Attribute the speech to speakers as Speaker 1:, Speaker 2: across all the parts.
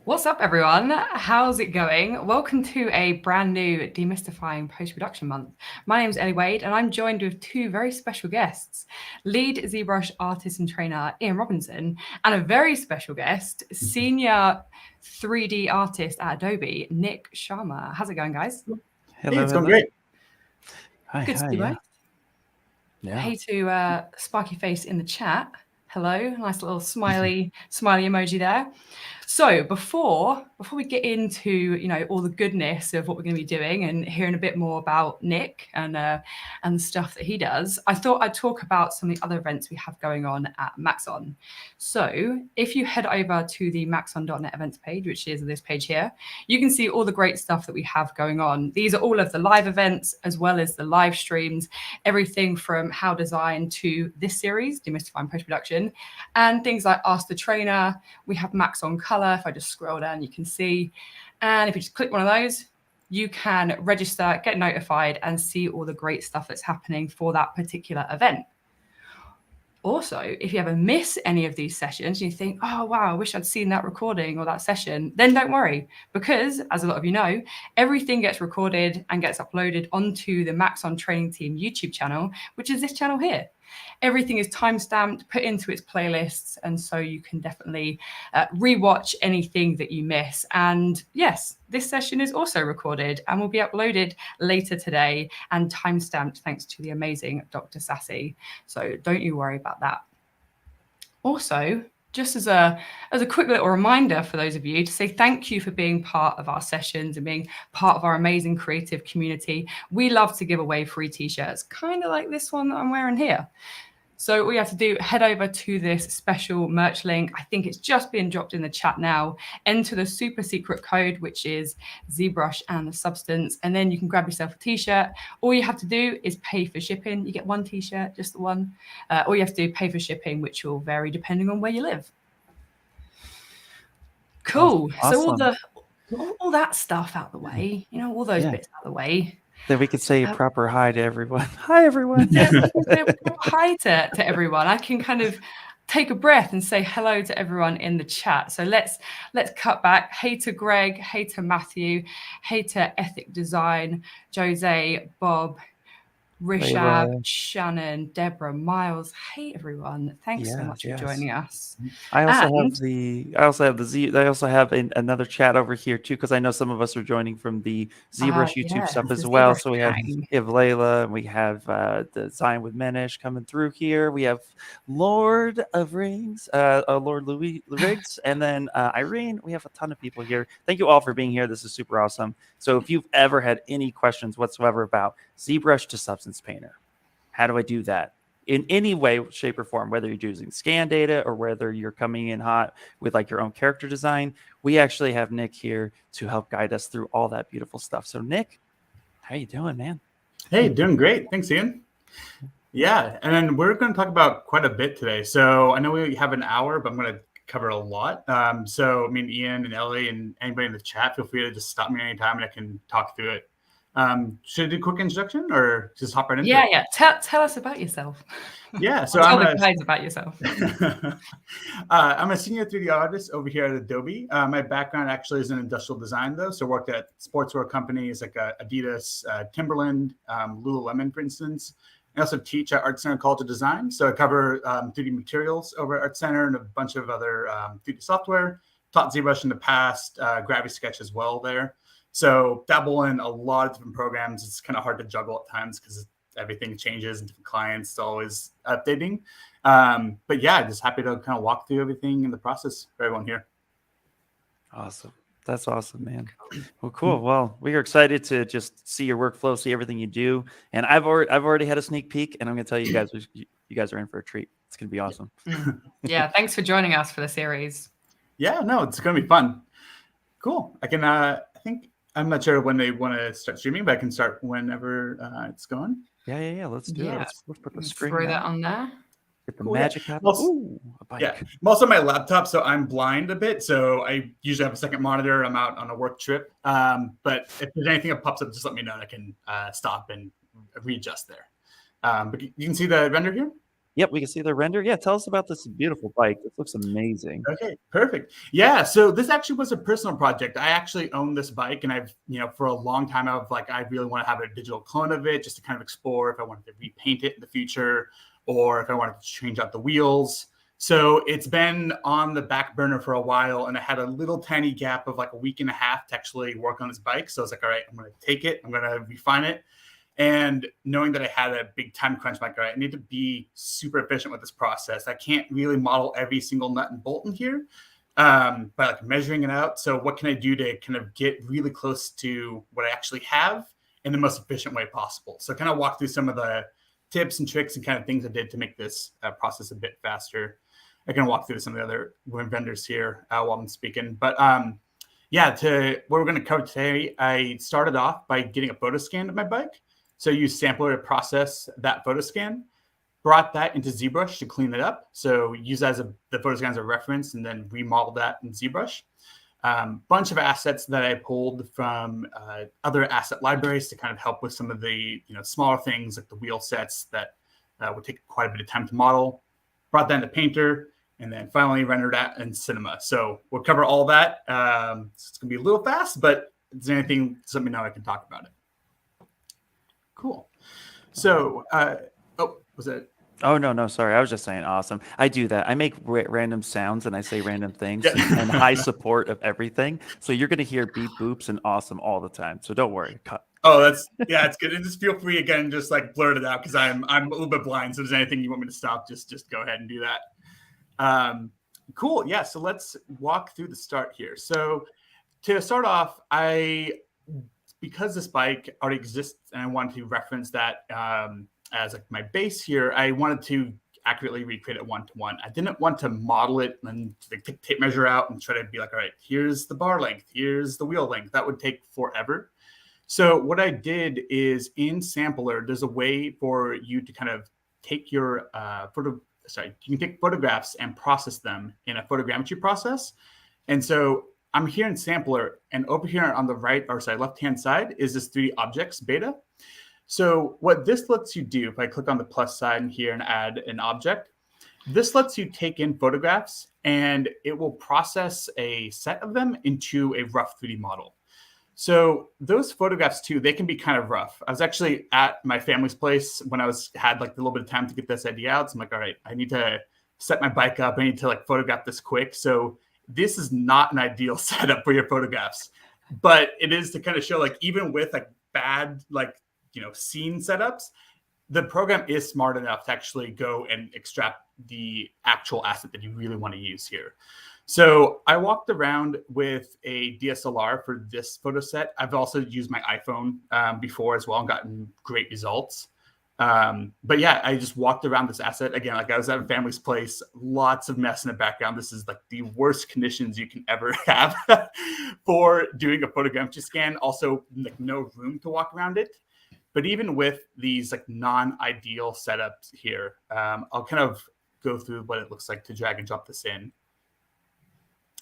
Speaker 1: What's up, everyone? How's it going? Welcome to a brand new Demystifying Post-Production Month. My name is Elly Wade, and I'm joined with two very special guests, lead ZBrush artist and trainer Ian Robinson, and a very special guest, senior 3D artist at Adobe, Nick Sharma. How's it going, guys?
Speaker 2: Hello,
Speaker 3: it's going great.
Speaker 2: Hi,
Speaker 1: Good to see you both.
Speaker 2: Yeah.
Speaker 1: Hey to Sparky Face in the chat. Hello, nice little smiley emoji there. So before we get into all the goodness of what we're going to be doing and hearing a bit more about Nick and the stuff that he does, I thought I'd talk about some of the other events we have going on at Maxon. So if you head over to the maxon.net events page, which is this page here, you can see all the great stuff that we have going on. These are all of the live events as well as the live streams, everything from How Design to this series, Demystifying Post-Production, and things like Ask the Trainer. We have Maxon Color. If I just scroll down, you can see. And if you just click one of those, you can register, get notified, and see all the great stuff that's happening for that particular event. Also, if you ever miss any of these sessions and you think, oh, wow, I wish I'd seen that recording or that session, then don't worry, because as a lot of you know, everything gets recorded and gets uploaded onto the Maxon Training Team YouTube channel, which is this channel here. Everything is timestamped, put into its playlists, and so you can definitely rewatch anything that you miss. And yes, this session is also recorded and will be uploaded later today and timestamped thanks to the amazing Dr. Sassy. So don't you worry about that. Also, just as a quick little reminder for those of you to say thank you for being part of our sessions and being part of our amazing creative community. We love to give away free t-shirts, kind of like this one that I'm wearing here. So all you have to do, head over to this special merch link. I think it's just been dropped in the chat now. Enter the super secret code, which is ZBrush and the Substance, and then you can grab yourself a t-shirt. All you have to do is pay for shipping. You get one t-shirt, just the one. All you have to do, pay for shipping, which will vary depending on where you live. Cool.
Speaker 2: Awesome.
Speaker 1: So all that stuff out the way, all those bits out the way.
Speaker 2: Then we could say a proper hi to everyone. Hi, everyone.
Speaker 1: Hi to everyone. I can kind of take a breath and say hello to everyone in the chat. So let's cut back. Hey to Greg. Hey to Matthew. Hey to Ethic Design. Jose, Bob, Rishab, Shannon, Deborah, Miles. Hey everyone! Thanks so much for joining us.
Speaker 2: I also have another chat over here too, because I know some of us are joining from the ZBrush YouTube stuff as well. So we have Layla, and we have Design with Menish coming through here. We have Lord of Rings, Lord Louis Riggs, and then Irene. We have a ton of people here. Thank you all for being here. This is super awesome. So if you've ever had any questions whatsoever about ZBrush to Substance Painter, how do I do that in any way, shape, or form, whether you're using scan data or whether you're coming in hot with like your own character design, we actually have Nick here to help guide us through all that beautiful stuff. So Nick, how you doing, man?
Speaker 3: Hey, doing great. Thanks, Ian. Yeah, and then we're going to talk about quite a bit today. So I know we have an hour, but I'm going to cover a lot. So I mean, Ian and Elly and anybody in the chat, feel free to just stop me anytime and I can talk through it. Should I do a quick introduction or just hop right into it?
Speaker 1: Yeah. Tell us about yourself.
Speaker 3: Yeah, so
Speaker 1: tell the guys about yourself.
Speaker 3: I'm a senior 3D artist over here at Adobe. My background actually is in industrial design, though. So I worked at sportswear companies like Adidas, Timberland, Lululemon, for instance. I also teach at Art Center College of Design. So I cover 3D materials over at Art Center and a bunch of other 3D software. Taught ZBrush in the past, Gravity Sketch as well there. So dabble in a lot of different programs. It's kind of hard to juggle at times because everything changes and different clients. It's always updating. But yeah, just happy to kind of walk through everything in the process for everyone here.
Speaker 2: Awesome. That's awesome, man. Well, cool. Well, we are excited to just see your workflow, see everything you do. And I've already had a sneak peek, and I'm going to tell you guys are in for a treat. It's going to be awesome.
Speaker 1: Yeah, thanks for joining us for the series.
Speaker 3: Yeah, no, it's going to be fun. Cool. I can. I think I'm not sure when they want to start streaming, but I can start whenever it's going.
Speaker 2: Yeah. Let's do it. Let's put the screen.
Speaker 1: Throw that on there.
Speaker 2: Get the magic out.
Speaker 3: A bike. Yeah, I'm also on my laptop, so I'm blind a bit. So I usually have a second monitor. I'm out on a work trip. But if there's anything that pops up, just let me know. And I can stop and readjust there. But you can see the render here?
Speaker 2: Yep, we can see the render. Yeah, tell us about this beautiful bike. This looks amazing.
Speaker 3: Okay, perfect. Yeah, so this actually was a personal project. I actually own this bike, and I've, for a long time, I really want to have a digital clone of it just to kind of explore if I wanted to repaint it in the future or if I wanted to change out the wheels. So it's been on the back burner for a while, and I had a little tiny gap of like a week and a half to actually work on this bike. So I was like, all right, I'm going to take it. I'm going to refine it. And knowing that I had a big time crunch, I'm like, all right, I need to be super efficient with this process. I can't really model every single nut and bolt in here by like measuring it out. So what can I do to kind of get really close to what I actually have in the most efficient way possible? So kind of walk through some of the tips and tricks and kind of things I did to make this process a bit faster. I can walk through some of the other vendors here while I'm speaking. But yeah, to what we're going to cover today, I started off by getting a photo scan of my bike. So I used ZModeler to process that photo scan, brought that into ZBrush to clean it up. So use that as the photo scan as a reference and then remodel that in ZBrush. Bunch of assets that I pulled from other asset libraries to kind of help with some of the smaller things like the wheel sets that would take quite a bit of time to model. Brought that into Painter and then finally rendered that in Cinema. So we'll cover all that. It's going to be a little fast, but if there's anything, just let me know. I can talk about it. Cool. So, was it?
Speaker 2: Oh, no, sorry. I was just saying awesome. I do that. I make random sounds and I say random things and high support of everything. So you're going to hear beep, boops, and awesome all the time. So don't worry. Cut.
Speaker 3: Oh, it's good. And just feel free again, just like blurt it out because I'm a little bit blind. So if there's anything you want me to stop, just go ahead and do that. Cool. Yeah. So let's walk through the start here. So to start off, because this bike already exists and I wanted to reference that as like my base here, I wanted to accurately recreate it one-to-one. I didn't want to model it and take tape measure out and try to be like, all right, here's the bar length, here's the wheel length. That would take forever. So what I did is in Sampler, there's a way for you to kind of take your you can take photographs and process them in a photogrammetry process. And so I'm here in Sampler, and over here on the left-hand side is this 3D objects beta. So what this lets you do, if I click on the plus sign here and add an object, this lets you take in photographs and it will process a set of them into a rough 3D model. So those photographs too, they can be kind of rough. I was actually at my family's place when I had like a little bit of time to get this idea out. So I'm like, all right, I need to set my bike up. I need to like photograph this quick. So this is not an ideal setup for your photographs, but it is to kind of show like even with like bad scene setups, the program is smart enough to actually go and extract the actual asset that you really want to use here. So I walked around with a DSLR for this photo set. I've also used my iPhone before as well and gotten great results. But yeah, I just walked around this asset again, like I was at a family's place, lots of mess in the background. This is like the worst conditions you can ever have for doing a photogrammetry scan. Also, like no room to walk around it. But even with these like non-ideal setups here, I'll kind of go through what it looks like to drag and drop this in.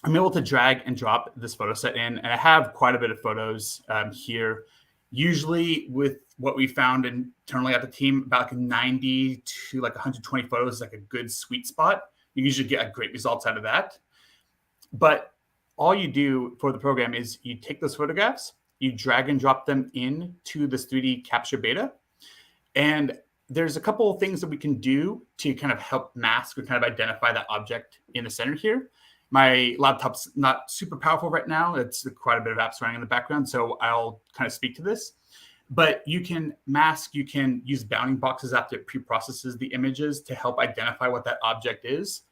Speaker 3: I'm able to drag and drop this photo set in, and I have quite a bit of photos here. Usually with what we found internally at the team, about like 90 to like 120 photos is like a good sweet spot. You usually get great results out of that. But all you do for the program is you take those photographs, you drag and drop them into this 3D capture beta. And there's a couple of things that we can do to kind of help mask or kind of identify that object in the center here. My laptop's not super powerful right now. It's quite a bit of apps running in the background, so I'll kind of speak to this. But you can mask, you can use bounding boxes after it pre-processes the images to help identify what that object is.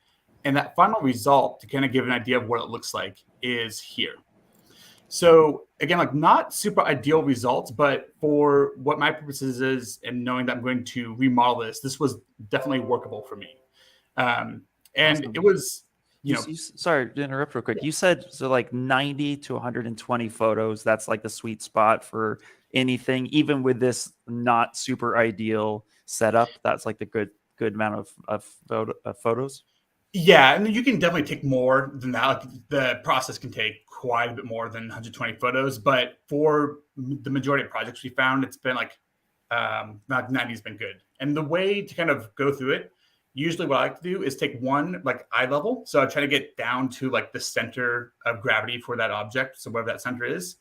Speaker 3: And that final result, to kind of give an idea of what it looks like, is here. So again, like not super ideal results, but for what my purposes is and knowing that I'm going to remodel this was definitely workable for me. And awesome. It was...
Speaker 2: sorry to interrupt real quick. You said so like 90 to 120 photos. That's like the sweet spot for anything, even with this not super ideal setup. That's like the good amount of photos.
Speaker 3: Yeah, and you can definitely take more than that. Like the process can take quite a bit more than 120 photos. But for the majority of projects we found, it's been like 90 has been good. And the way to kind of go through it, usually what I like to do is take one like eye level. So I try to get down to like the center of gravity for that object. So wherever that center is,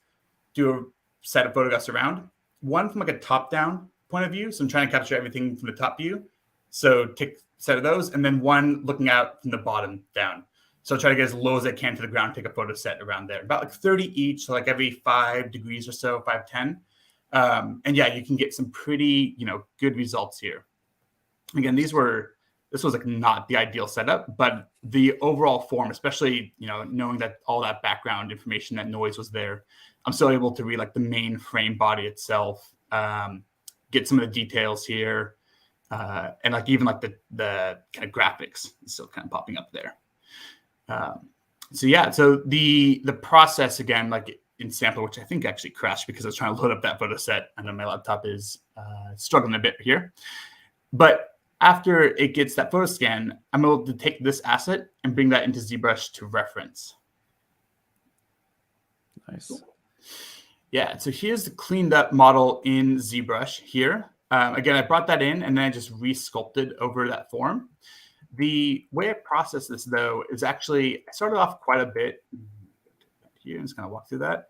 Speaker 3: do a set of photographs around. One from like a top-down point of view. So I'm trying to capture everything from the top view. So take a set of those, and then one looking out from the bottom down. So I'll try to get as low as I can to the ground, take a photo set around there. About like 30 each, so like every 5 degrees or so, 5, 10. And yeah, you can get some pretty, good results here. Again, this was like not the ideal setup, but the overall form, especially, knowing that all that background information, that noise was there, I'm still able to read like the main frame body itself, get some of the details here, and like even like the kind of graphics is still kind of popping up there. So the process again, like in Sampler, which I think actually crashed because I was trying to load up that photo set. I know my laptop is struggling a bit here, but after it gets that photo scan, I'm able to take this asset and bring that into ZBrush to reference.
Speaker 2: Nice.
Speaker 3: Cool. Yeah, so here's the cleaned up model in ZBrush here. Again, I brought that in and then I just re-sculpted over that form. The way I process this, though, is actually, I started off quite a bit here. I'm just going to walk through that.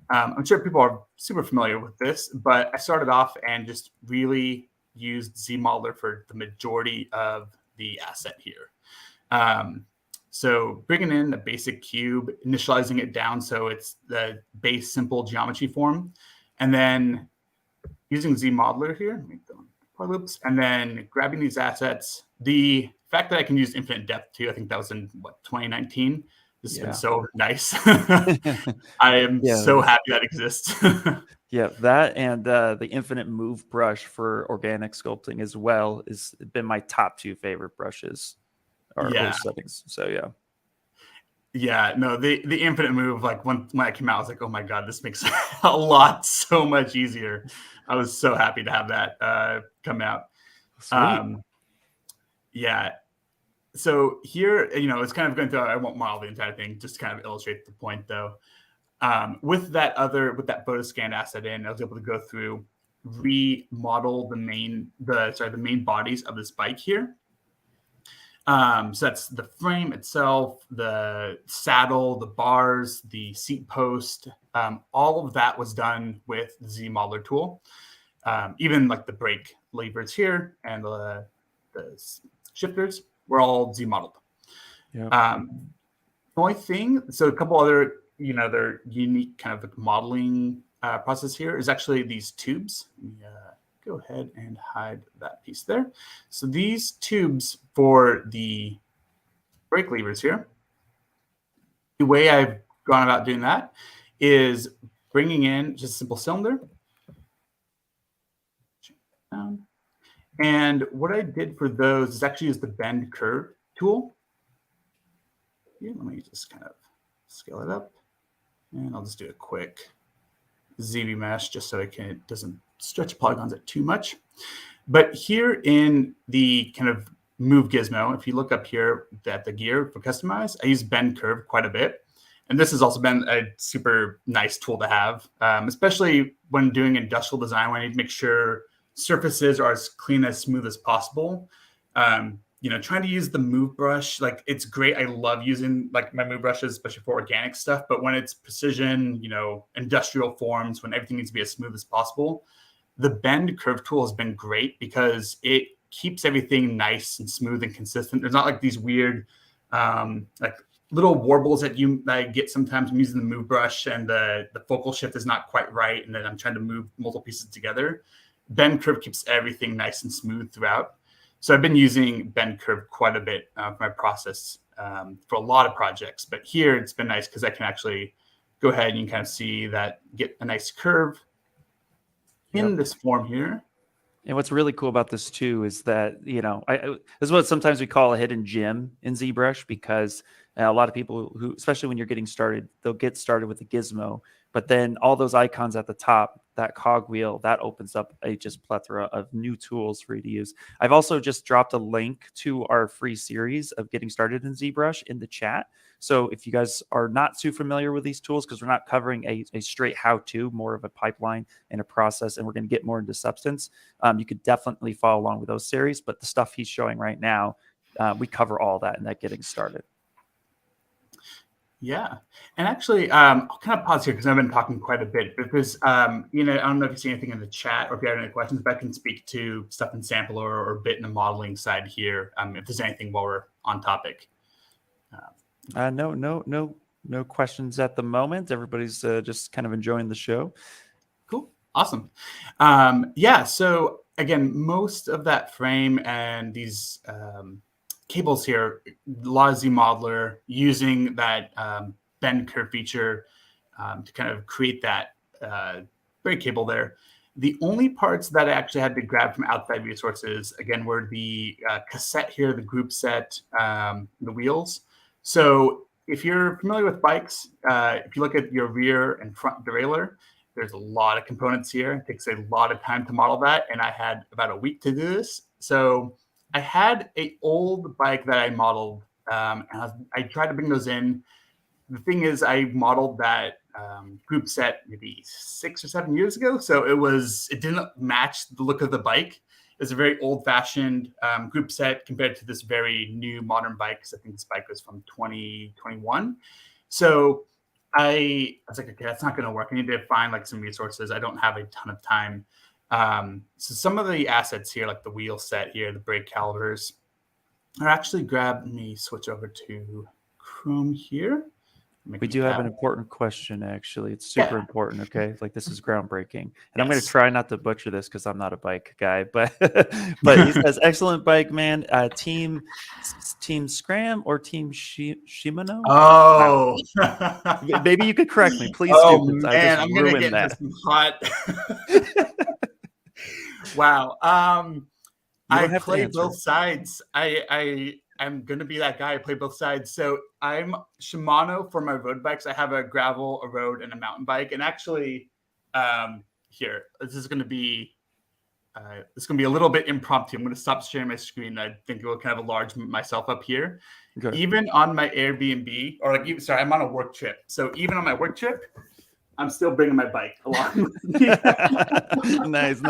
Speaker 3: I'm sure people are super familiar with this, but I started off and just really used ZModeler for the majority of the asset here. So bringing in the basic cube, initializing it down so it's the base simple geometry form, and then using ZModeler here, make them loops, and then grabbing these assets. The fact that I can use infinite depth too, I think that was in 2019. This has been so nice. I am so happy that exists.
Speaker 2: Yeah, that and the infinite move brush for organic sculpting as well has been my top 2 favorite brushes or settings. So
Speaker 3: yeah, no, the infinite move, like when it came out, I was like, oh my god, this makes a lot so much easier. I was so happy to have that come out.
Speaker 2: Sweet.
Speaker 3: Yeah. So here, it's kind of going through, I won't model the entire thing, just to kind of illustrate the point though. With that photo scan asset in, I was able to go through, remodel the main bodies of this bike here. So that's the frame itself, the saddle, the bars, the seat post. All of that was done with the ZModeler tool. Even like the brake levers here and the shifters were all ZModeled. The only thing, so a couple other, their unique kind of modeling process here is actually these tubes. Go ahead and hide that piece there. So these tubes for the brake levers here, the way I've gone about doing that is bringing in just a simple cylinder. And what I did for those is actually use the bend curve tool. Here, let me just kind of scale it up. And I'll just do a quick ZB mesh just so it doesn't stretch polygons out too much. But here in the kind of move gizmo, if you look up here at the gear for customize, I use bend curve quite a bit. And this has also been a super nice tool to have, especially when doing industrial design, when I need to make sure surfaces are as clean, as smooth as possible. Trying to use the move brush, like it's great. I love using like my move brushes, especially for organic stuff. But when it's precision, industrial forms, when everything needs to be as smooth as possible, the bend curve tool has been great because it keeps everything nice and smooth and consistent. There's not like these weird, like little warbles that I get sometimes. I'm using the move brush and the focal shift is not quite right, and then I'm trying to move multiple pieces together. Bend curve keeps everything nice and smooth throughout. So I've been using bend curve quite a bit for my process for a lot of projects. But here it's been nice because I can actually go ahead and you can kind of see that, get a nice curve in this form here.
Speaker 2: And what's really cool about this too is that, this is what sometimes we call a hidden gem in ZBrush, because a lot of people who, especially when you're getting started, they'll get started with the gizmo, but then all those icons at the top, that cogwheel, that opens up a just plethora of new tools for you to use. I've also just dropped a link to our free series of getting started in ZBrush in the chat. So if you guys are not too familiar with these tools, because we're not covering a straight how-to, more of a pipeline and a process, and we're going to get more into substance, you could definitely follow along with those series. But the stuff he's showing right now we cover all that in that getting started.
Speaker 3: Yeah. And actually, I'll kind of pause here because I've been talking quite a bit because, I don't know if you see anything in the chat or if you have any questions, but I can speak to stuff in Sampler or a bit in the modeling side here if there's anything while we're on topic.
Speaker 2: No questions at the moment. Everybody's just kind of enjoying the show.
Speaker 3: Cool. Awesome. So again, most of that frame and these cables here, a lot of ZModeler using that bend curve feature to kind of create that braid cable there. The only parts that I actually had to grab from outside resources, again, were the cassette here, the Groupset, the wheels. So if you're familiar with bikes, if you look at your rear and front derailleur, there's a lot of components here. It takes a lot of time to model that, and I had about a week to do this. So I had an old bike that I modeled, and I tried to bring those in. The thing is, I modeled that Groupset maybe 6 or 7 years ago, so it didn't match the look of the bike. It's a very old-fashioned Groupset compared to this very new modern bike, because I think this bike was from 2021. So I was like, okay, that's not going to work. I need to find like some resources. I don't have a ton of time. So some of the assets here, like the wheel set here, the brake calipers, are actually grabbed. Let me switch over to Chrome here.
Speaker 2: We do have an important question, actually. It's super important, okay? Like, this is groundbreaking. And I'm going to try not to butcher this because I'm not a bike guy. But he says, excellent bike, man. Team Scram or Team Shimano?
Speaker 3: Oh.
Speaker 2: Maybe you could correct me. Please
Speaker 3: do.
Speaker 2: Man,
Speaker 3: I just I'm going to get that. Some hot. Wow. I play both sides. I'm going to be that guy. I play both sides. So I'm Shimano for my road bikes. I have a gravel, a road, and a mountain bike. And actually, here, this is going to be a little bit impromptu. I'm going to stop sharing my screen. I think it will kind of enlarge myself up here. Okay. Even on my Airbnb, I'm on a work trip. So even on my work trip, I'm still bringing my bike along with me.
Speaker 2: Nice.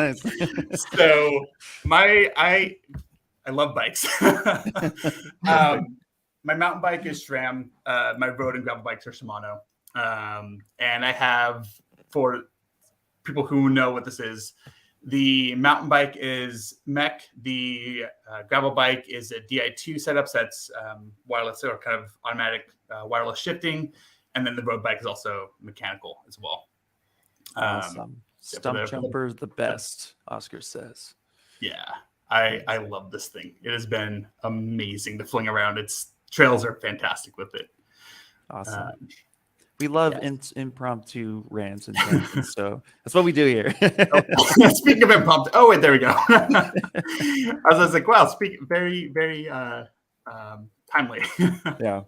Speaker 3: So I love bikes. My mountain bike is SRAM. My road and gravel bikes are Shimano. And I have, for people who know what this is, the mountain bike is mech. The gravel bike is a Di2 setup. So that's wireless or kind of automatic wireless shifting. And then the road bike is also mechanical as well.
Speaker 2: Awesome. Stump jumper is the best, Oscar says.
Speaker 3: Yeah. I love this thing. It has been amazing to fling around. Its trails are fantastic with it.
Speaker 2: Awesome. We love impromptu rants and tangents, so that's what we do here.
Speaker 3: Speaking of impromptu, oh wait, there we go. I was like, wow, very, very timely.
Speaker 2: Yeah.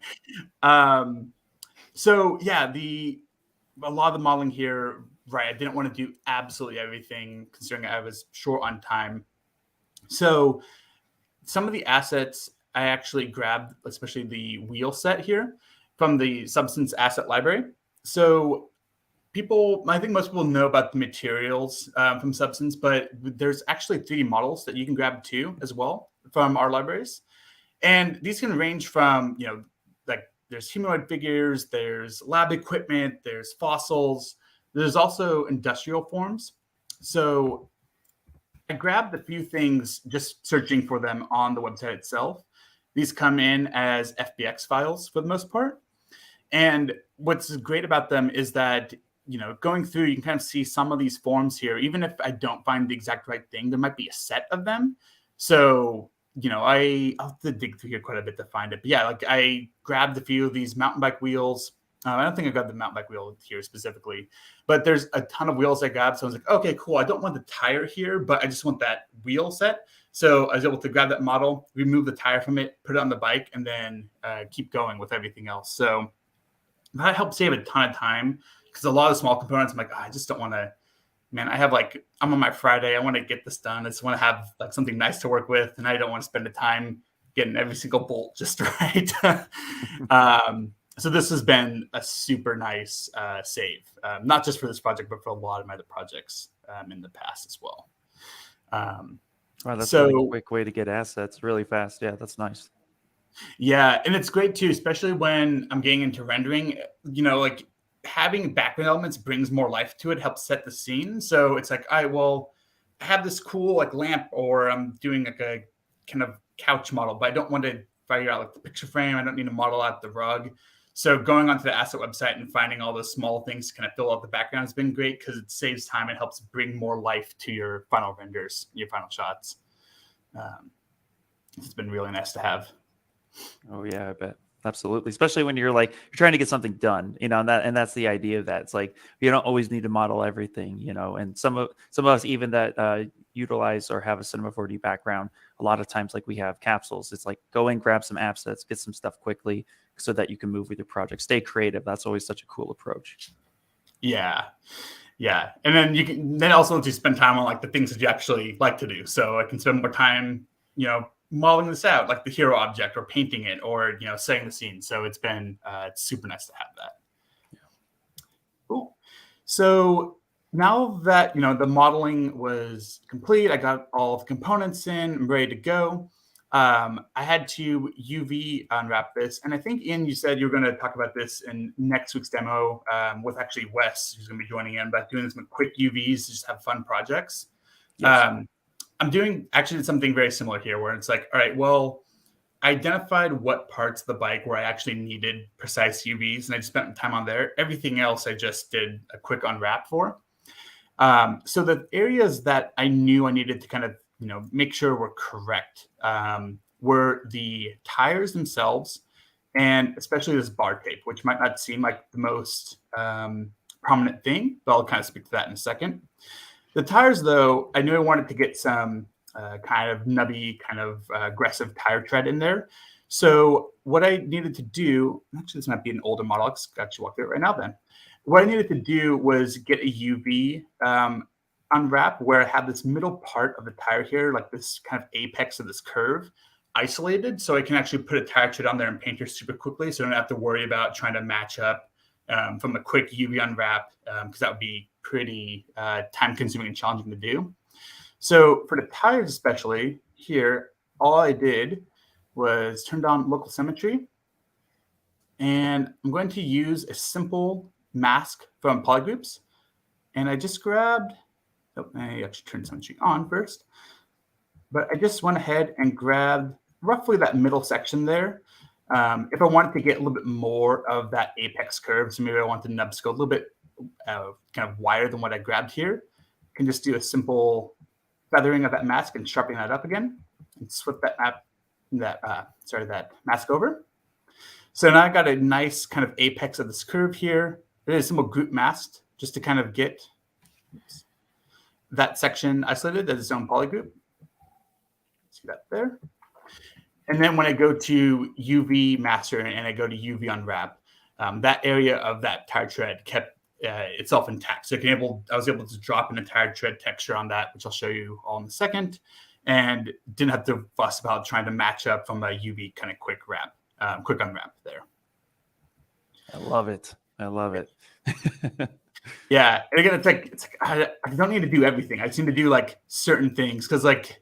Speaker 3: So yeah, a lot of the modeling here, right? I didn't want to do absolutely everything, considering I was short on time. So some of the assets I actually grabbed, especially the wheel set here, from the Substance asset library. So I think most people know about the materials from Substance, but there's actually 3D models that you can grab too as well from our libraries. And these can range from, like there's humanoid figures, there's lab equipment, there's fossils, there's also industrial forms. So I grabbed a few things just searching for them on the website itself. These come in as FBX files for the most part. And what's great about them is that, going through, you can kind of see some of these forms here. Even if I don't find the exact right thing, there might be a set of them. So, I'll have to dig through here quite a bit to find it. But yeah, like I grabbed a few of these mountain bike wheels. I don't think I got the mountain bike wheel here specifically, but there's a ton of wheels I grabbed. So I was like, okay, cool. I don't want the tire here, but I just want that wheel set. So I was able to grab that model, remove the tire from it, put it on the bike, and then keep going with everything else. So that helped save a ton of time because a lot of small components, I'm like, I just don't want to, man, I'm on my Friday. I want to get this done. I just want to have like something nice to work with. And I don't want to spend the time getting every single bolt just right. So this has been a super nice save, not just for this project, but for a lot of my other projects in the past as well.
Speaker 2: Wow, that's a really quick way to get assets really fast. Yeah, that's nice.
Speaker 3: Yeah, and it's great too, especially when I'm getting into rendering. Like having background elements brings more life to it, helps set the scene. So it's like, I have this cool like lamp, or I'm doing like a kind of couch model, but I don't want to figure out like the picture frame. I don't need to model out the rug. So going onto the asset website and finding all those small things to kind of fill out the background has been great, because it saves time and helps bring more life to your final renders, your final shots. It's been really nice to have.
Speaker 2: Oh yeah, I bet. Absolutely. Especially when you're trying to get something done, and that's the idea of that. It's like, you don't always need to model everything, and some of us even that utilize or have a Cinema 4D background, a lot of times, like we have capsules. It's like, go and grab some assets, get some stuff quickly so that you can move with your project, stay creative. That's always such a cool approach.
Speaker 3: Yeah. Yeah. And then you can also to spend time on like the things that you actually like to do. So I can spend more time, modeling this out, like the hero object, or painting it, or setting the scene. So it's been it's super nice to have that. Yeah. Cool. So now that the modeling was complete, I got all the components in, I'm ready to go. I had to UV unwrap this, and I think Ian, you said you were going to talk about this in next week's demo with actually Wes, who's going to be joining in, but doing some quick UVs to just have fun projects. Yes. I'm doing actually something very similar here, where it's like, all right, well, I identified what parts of the bike where I actually needed precise UVs, and I just spent time on there. Everything else I just did a quick unwrap for. So the areas that I knew I needed to kind of make sure were correct were the tires themselves, and especially this bar tape, which might not seem like the most prominent thing, but I'll kind of speak to that in a second. The tires, though, I knew I wanted to get some kind of nubby, kind of aggressive tire tread in there. So what I needed to do, actually this might be an older model, I'll actually walk through it right now then. What I needed to do was get a UV unwrap where I have this middle part of the tire here, like this kind of apex of this curve, isolated, so I can actually put a tire tread on there and paint it super quickly, so I don't have to worry about trying to match up from a quick UV unwrap, because that would be pretty time-consuming and challenging to do. So for the tires especially, here, all I did was turned on local symmetry, and I'm going to use a simple mask from Polygroups, and I just grabbed, I actually turned symmetry on first, but I just went ahead and grabbed roughly that middle section there. If I wanted to get a little bit more of that apex curve, so maybe I want the nubs to go a little bit kind of wider than what I grabbed here, I can just do a simple feathering of that mask and sharpening that up again, and flip that mask over. So now I got a nice kind of apex of this curve here. It is a simple group mask just to kind of get that section isolated as its own polygroup. See that there? And then when I go to UV master and I go to UV unwrap, that area of that tire tread kept itself intact. So I was able to drop in a tire tread texture on that, which I'll show you all in a second, and didn't have to fuss about trying to match up from a UV kind of quick unwrap there.
Speaker 2: I love it. I love it.
Speaker 3: Yeah, and again, it's like I don't need to do everything. I just need to do like certain things, because like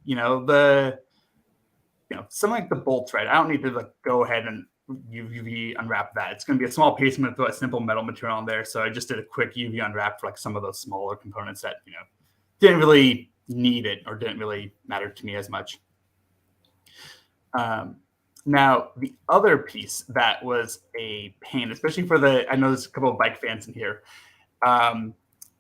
Speaker 3: something like the bolt thread, I don't need to like go ahead and UV unwrap that. It's going to be a small piece. I'm going to throw a simple metal material on there. So I just did a quick UV unwrap for like some of those smaller components that didn't really need it or didn't really matter to me as much. Now, the other piece that was a pain, especially for I know there's a couple of bike fans in here.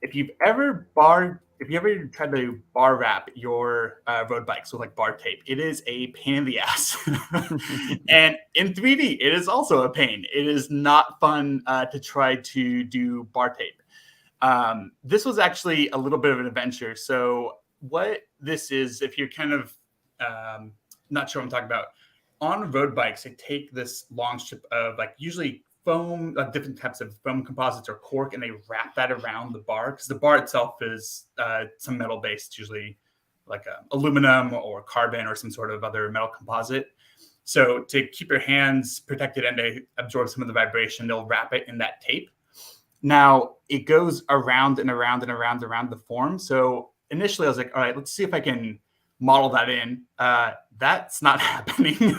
Speaker 3: If you've ever tried to bar wrap your road bikes with like bar tape, it is a pain in the ass. And in 3D, it is also a pain. It is not fun to try to do bar tape. This was actually a little bit of an adventure. So what this is, if you're kind of not sure what I'm talking about, on road bikes, they take this long strip of like usually foam, different types of foam composites or cork, and they wrap that around the bar, because the bar itself is some metal based, usually like aluminum or carbon or some sort of other metal composite. So to keep your hands protected and to absorb some of the vibration, they'll wrap it in that tape. Now it goes around and around and around the form. So initially I was like, all right, let's see if I can model that in. That's not happening.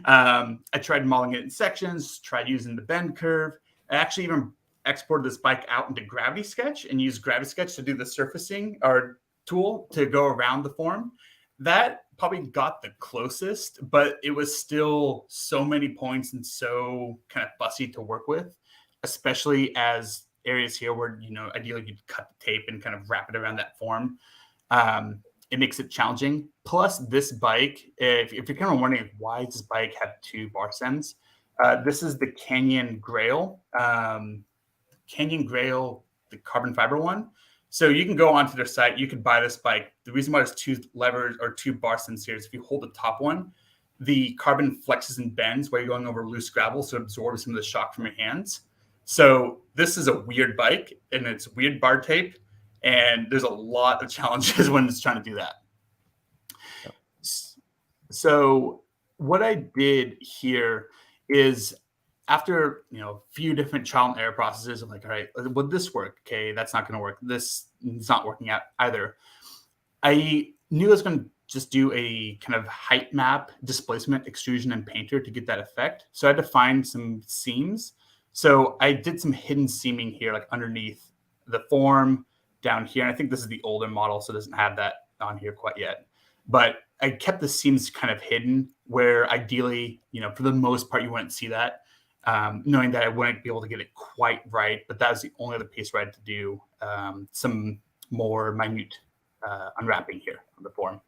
Speaker 3: I tried modeling it in sections, tried using the bend curve. I actually even exported this bike out into Gravity Sketch and used Gravity Sketch to do the surfacing or tool to go around the form. That probably got the closest, but it was still so many points and so kind of fussy to work with, especially as areas here where, ideally you'd cut the tape and kind of wrap it around that form. It makes it challenging. Plus, this bike, if you're kind of wondering why does this bike have 2 bar stems, this is the Canyon Grail. Canyon Grail, the carbon fiber one. So you can go onto their site. You can buy this bike. The reason why there's 2 levers or 2 bar stems here is if you hold the top one, the carbon flexes and bends while you're going over loose gravel, so it absorbs some of the shock from your hands. So this is a weird bike, and it's weird bar tape. And there's a lot of challenges when it's trying to do that. Yep. So what I did here is after, a few different trial and error processes, I'm like, all right, would this work? Okay, that's not going to work. This is not working out either. I knew I was going to just do a kind of height map, displacement, extrusion, and painter to get that effect. So I had to find some seams. So I did some hidden seaming here, like underneath the form, down here. And I think this is the older model, so it doesn't have that on here quite yet. But I kept the seams kind of hidden where ideally, for the most part, you wouldn't see that, knowing that I wouldn't be able to get it quite right. But that was the only other piece where I had to do some more minute unwrapping here on the form.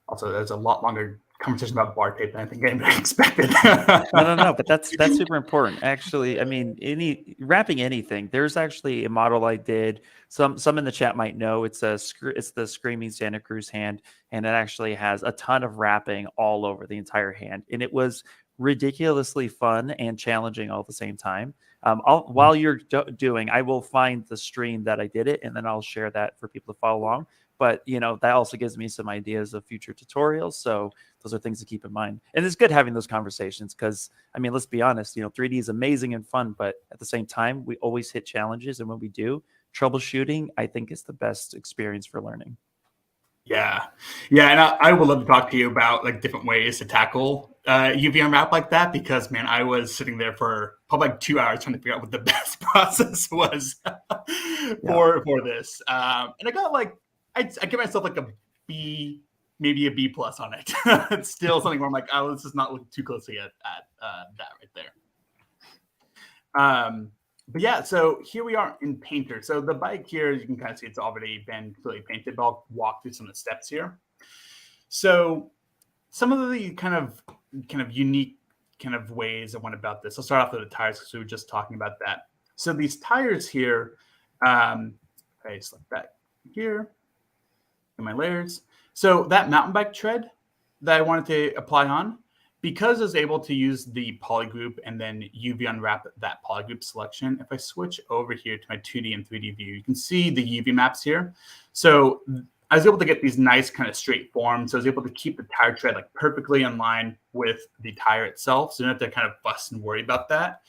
Speaker 3: Also, there's a lot longer conversation about bar tape than I think anybody expected.
Speaker 2: No, but that's super important. Actually, I mean, wrapping anything. There's actually a model I did. Some in the chat might know it's the Screaming Santa Cruz hand, and it actually has a ton of wrapping all over the entire hand, and it was ridiculously fun and challenging all at the same time. While you're doing, I will find the stream that I did it, and then I'll share that for people to follow along. But, that also gives me some ideas of future tutorials. So those are things to keep in mind. And it's good having those conversations because, I mean, let's be honest, 3D is amazing and fun, but at the same time, we always hit challenges. And when we do, troubleshooting, I think, is the best experience for learning.
Speaker 3: Yeah. And I would love to talk to you about like different ways to tackle UV unwrap like that, because man, I was sitting there for probably like 2 hours trying to figure out what the best process was for this. And I got like, I give myself like a B, maybe a B plus on it. It's still something where I'm like, oh, this is not looking too closely at that right there. But yeah, so here we are in Painter. So the bike here, you can kind of see it's already been completely painted, but I'll walk through some of the steps here. So some of the kind of unique kind of ways I went about this. I'll start off with the tires because we were just talking about that. So these tires here, I select that here in my layers. So that mountain bike tread that I wanted to apply on, because I was able to use the polygroup and then UV unwrap that polygroup selection, if I switch over here to my 2D and 3D view, you can see the UV maps here. So I was able to get these nice kind of straight forms. So I was able to keep the tire tread like perfectly in line with the tire itself. So you don't have to kind of fuss and worry about that.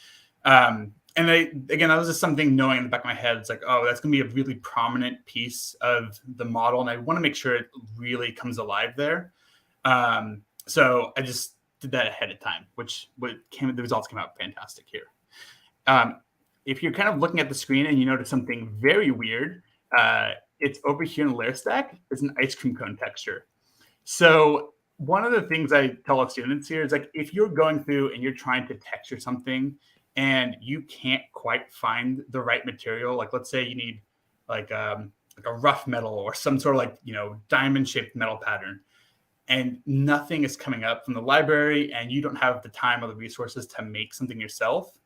Speaker 3: And that was just something knowing in the back of my head. It's like, oh, that's going to be a really prominent piece of the model. And I want to make sure it really comes alive there. So I just did that ahead of time, the results came out fantastic here. If you're kind of looking at the screen and you notice something very weird, it's over here in the layer stack. It's an ice cream cone texture. So one of the things I tell our students here is like, if you're going through and you're trying to texture something and you can't quite find the right material, like let's say you need like a rough metal or some sort of diamond shaped metal pattern, and nothing is coming up from the library and you don't have the time or the resources to make something yourself.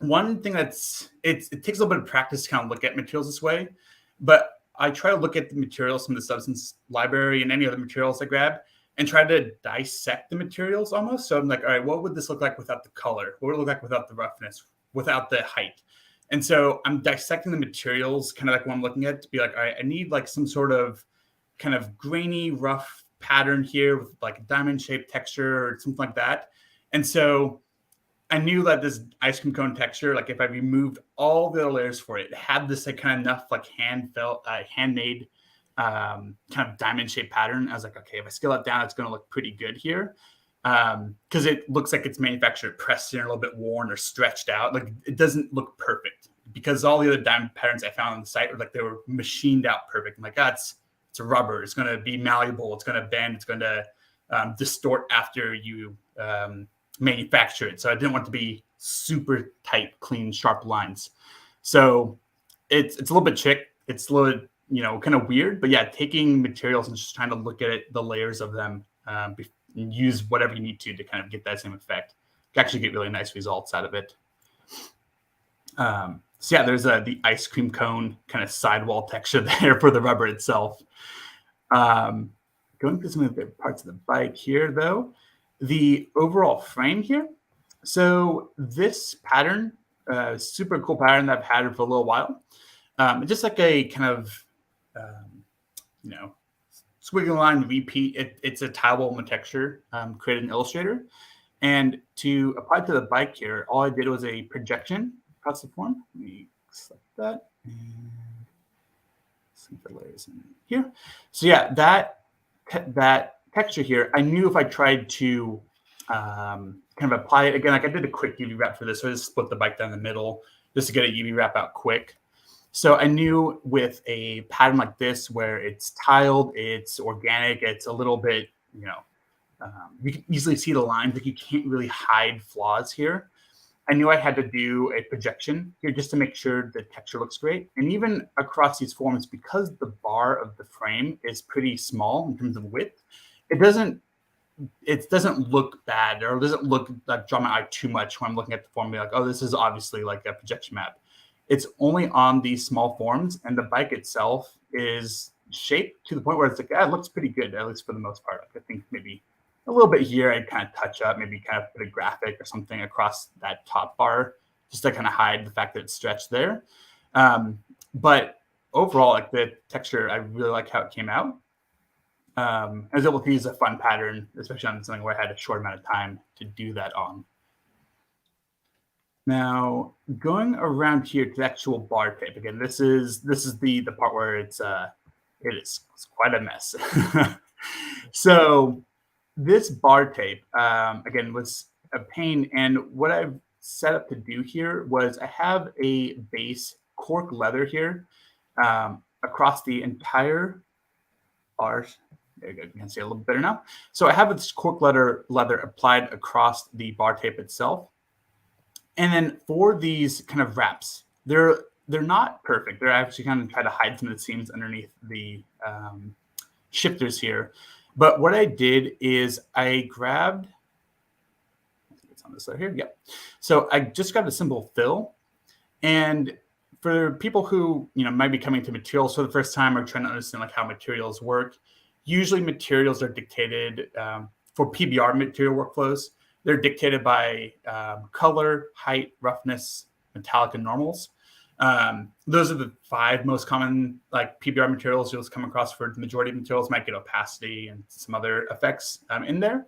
Speaker 3: One thing it takes a little bit of practice to kind of look at materials this way, but I try to look at the materials from the Substance library and any other materials I grab and try to dissect the materials almost. So I'm like, all right, what would this look like without the color? What would it look like without the roughness, without the height? And so I'm dissecting the materials kind of like when I'm looking at it to be like, all right, I need like some sort of kind of grainy, rough pattern here with like a diamond shaped texture or something like that. And so I knew that this ice cream cone texture, like if I removed all the layers for it, it had this like kind of enough like handmade kind of diamond shaped pattern. I was like, okay, if I scale it down, it's going to look pretty good here. Because it looks like it's manufactured pressed in, a little bit worn or stretched out. Like it doesn't look perfect, because all the other diamond patterns I found on the site were like, they were machined out perfect. I'm like, God, it's a rubber. It's going to be malleable. It's going to bend. It's going to distort after you manufacture it. So I didn't want it to be super tight, clean, sharp lines. So it's a little bit chick. It's a little, kind of weird. But yeah, taking materials and just trying to look at it, the layers of them, and use whatever you need to kind of get that same effect. You can actually get really nice results out of it. So yeah, there's the ice cream cone kind of sidewall texture there for the rubber itself. Going through some of the parts of the bike here, though, the overall frame here. So this pattern, super cool pattern that I've had for a little while. Just like a kind of, squiggly line repeat. It's a tileable texture created in Illustrator. And to apply to the bike here, all I did was a projection across the form. Let me select that and see the layers in here. So yeah, that texture here, I knew if I tried to kind of apply it again, like I did a quick UV wrap for this, so I just split the bike down the middle just to get a UV wrap out quick. So I knew with a pattern like this, where it's tiled, it's organic, it's a little bit, you can easily see the lines, like you can't really hide flaws here. I knew I had to do a projection here just to make sure the texture looks great. And even across these forms, because the bar of the frame is pretty small in terms of width, it doesn't look bad, or it doesn't look like draw my eye too much when I'm looking at the form and be like, oh, this is obviously like a projection map. It's only on these small forms, and the bike itself is shaped to the point where it's like, it looks pretty good, at least for the most part. I think maybe a little bit here I'd kind of touch up, maybe kind of put a graphic or something across that top bar just to kind of hide the fact that it's stretched there. But overall, like the texture, I really like how it came out. I was able to use a fun pattern, especially on something where I had a short amount of time to do that on. Now, going around here to the actual bar tape, again, this is the part where it's quite a mess. So this bar tape, again, was a pain. And what I've set up to do here was I have a base cork leather here across the entire bar. There you go. You can see it a little better now. So I have this cork leather applied across the bar tape itself. And then for these kind of wraps, they're not perfect. They're actually kind of try to hide some of the seams underneath the shifters here. But what I did is I grabbed, it's on this side here, yep. So I just grabbed a simple fill. And for people who might be coming to materials for the first time or trying to understand like how materials work, usually materials are dictated for PBR material workflows. They're dictated by color, height, roughness, metallic, and normals. Those are the 5 most common like PBR materials you'll come across for the majority of materials. Might get opacity and some other effects in there.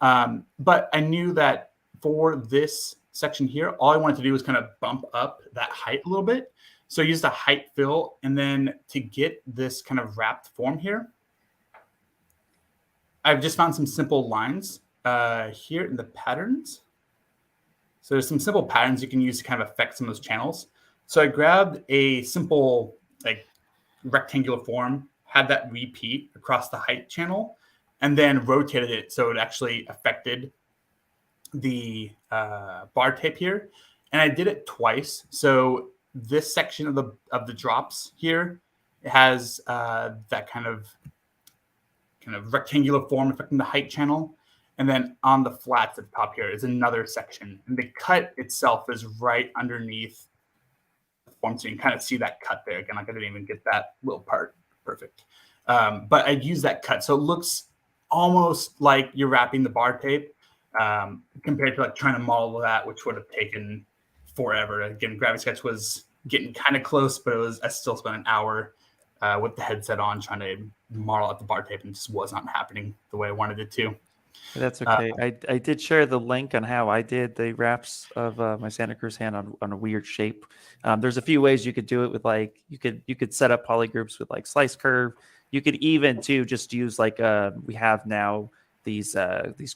Speaker 3: But I knew that for this section here, all I wanted to do was kind of bump up that height a little bit. So I used a height fill, and then to get this kind of wrapped form here, I've just found some simple lines here in the patterns. So there's some simple patterns you can use to kind of affect some of those channels. So I grabbed a simple like rectangular form, had that repeat across the height channel, and then rotated it so it actually affected the bar tape here. And I did it twice. So this section of the drops here has that kind of rectangular form affecting the height channel. And then on the flats at the top here is another section. And the cut itself is right underneath the form. So you can kind of see that cut there. Again, like I didn't even get that little part perfect. But I used that cut. So it looks almost like you're wrapping the bar tape compared to like trying to model that, which would have taken forever. Again, Gravity Sketch was getting kind of close, but I still spent an hour with the headset on trying to model out the bar tape, and it just was not happening the way I wanted it to.
Speaker 2: That's okay. I did share the link on how I did the wraps of my Santa Cruz hand on a weird shape. There's a few ways you could do it with like you could set up polygroups with like slice curve. You could even too just use like we have now these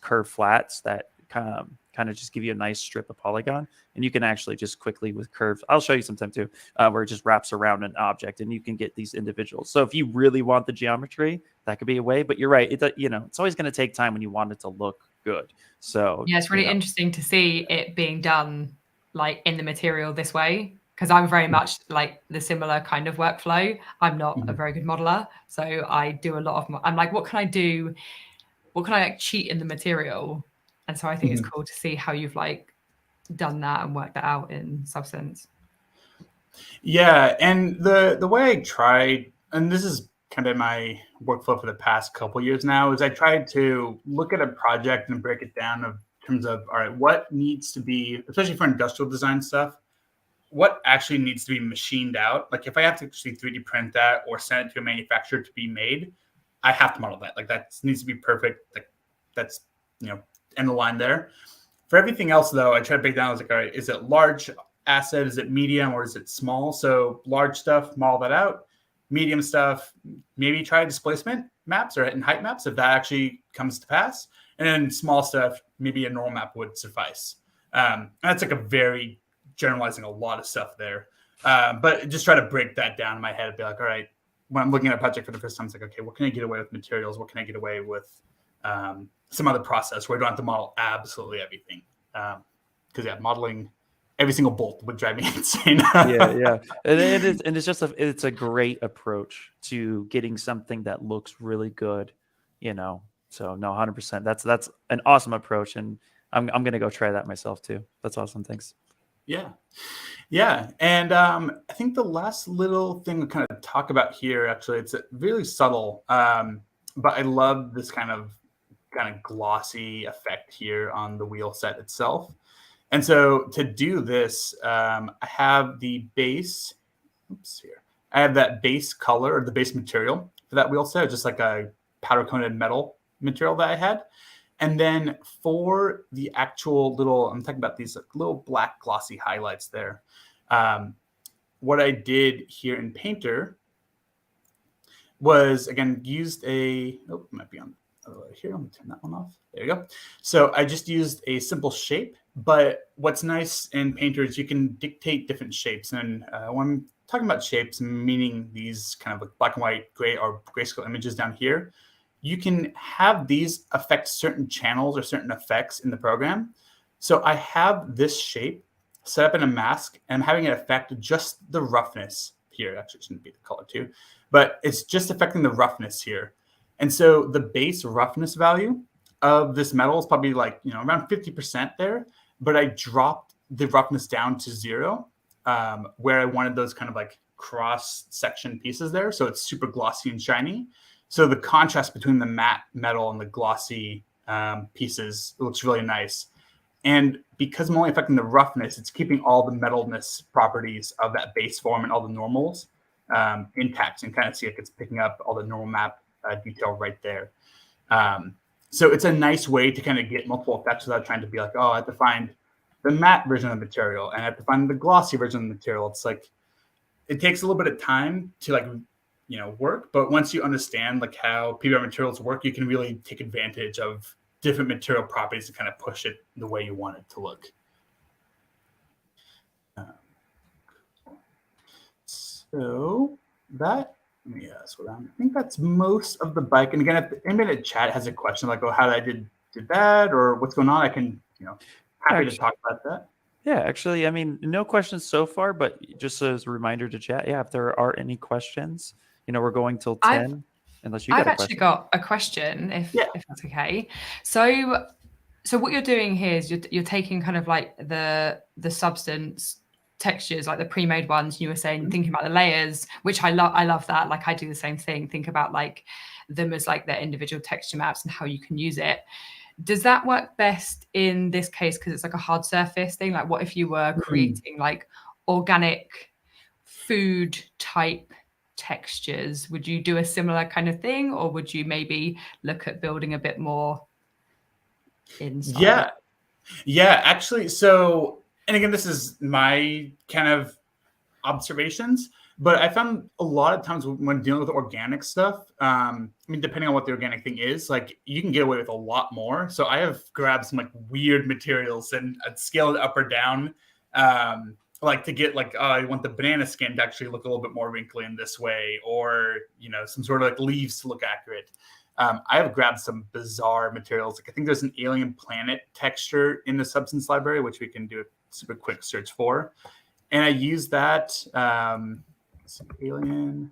Speaker 2: curved flats that kind of just give you a nice strip of polygon, and you can actually just quickly with curves. I'll show you sometime too, where it just wraps around an object, and you can get these individuals. So if you really want the geometry, that could be a way. But you're right, it's always going to take time when you want it to look good. So
Speaker 1: yeah, it's really interesting to see it being done like in the material this way, because I'm very much like the similar kind of workflow. I'm not a very good modeler, so I do a lot of. I'm like, what can I do? What can I like cheat in the material? And so I think it's cool to see how you've like done that and worked that out in Substance.
Speaker 3: Yeah, and the way I tried, and this is kind of my workflow for the past couple years now, is I tried to look at a project and break it down in terms of, all right, what needs to be, especially for industrial design stuff, what actually needs to be machined out. Like if I have to actually 3D print that or send it to a manufacturer to be made, I have to model that. Like that needs to be perfect. Like that's, end the line there. For everything else though, I try to break down. I was like, all right, is it large asset? Is it medium or is it small? So large stuff, model that out. Medium stuff, maybe try displacement maps or and height maps if that actually comes to pass. And then small stuff, maybe a normal map would suffice. That's like a very generalizing a lot of stuff there. But just try to break that down in my head and be like, all right, when I'm looking at a project for the first time, it's like, okay, what can I get away with materials? What can I get away with some other process where I don't have to model absolutely everything? Because modeling every single bolt would drive me insane.
Speaker 2: yeah. And it is, and it's a great approach to getting something that looks really good, So no, 100%. That's an awesome approach, and I'm gonna go try that myself too. That's awesome. Thanks.
Speaker 3: Yeah. And I think the last little thing we kind of talk about here, actually, it's really subtle, but I love this kind of glossy effect here on the wheel set itself. And so to do this, I have the base. I have that base color or the base material for that wheel set, just like a powder coated metal material that I had. And then for the actual I'm talking about these little black glossy highlights there. What I did here in Painter was, again, used it might be on here. Let me turn that one off. There you go. So I just used a simple shape, but what's nice in Painter is you can dictate different shapes. And when I'm talking about shapes, meaning these kind of like black and white, gray or grayscale images down here, you can have these affect certain channels or certain effects in the program. So I have this shape set up in a mask, and I'm having it affect just the roughness here. Actually, it shouldn't be the color too, but it's just affecting the roughness here. And so the base roughness value of this metal is probably like, around 50% there, but I dropped the roughness down to 0, where I wanted those kind of like cross section pieces there. So it's super glossy and shiny. So the contrast between the matte metal and the glossy pieces looks really nice. And because I'm only affecting the roughness, it's keeping all the metalness properties of that base form and all the normals intact, and kind of see like it's picking up all the normal map detail right there. So it's a nice way to kind of get multiple effects without trying to be like, oh, I have to find the matte version of the material and I have to find the glossy version of the material. It's like, it takes a little bit of time to like, work. But once you understand like how PBR materials work, you can really take advantage of different material properties to kind of push it the way you want it to look. So that, I think that's most of the bike. And again, if anybody in the chat has a question like, oh, how I did that, or what's going on, I can, happy to talk about that.
Speaker 2: Yeah, actually, I mean, no questions so far, but just as a reminder to chat, if there are any questions, we're going till 10, unless you got a question.
Speaker 1: I've actually got a question, if that's okay. So what you're doing here is you're taking kind of like the substance textures, like the pre-made ones. You were saying, thinking about the layers, which I love that. Like I do the same thing. Think about like them as like their individual texture maps and how you can use it. Does that work best in this case because it's like a hard surface thing? Like what if you were creating like organic food type textures? Would you do a similar kind of thing, or would you maybe look at building a bit more inside?
Speaker 3: Yeah, actually. So, and again, this is my kind of observations, But I found a lot of times when dealing with organic stuff, I mean, depending on what the organic thing is, like you can get away with a lot more. So I have grabbed some like weird materials and I'd scale it up or down, like to get like, I want the banana skin to actually look a little bit more wrinkly in this way, or, you know, some sort of like leaves to look accurate. I have grabbed some bizarre materials. Like I think there's an alien planet texture in the Substance library, which we can do a super quick search for. And I use that. Some alien.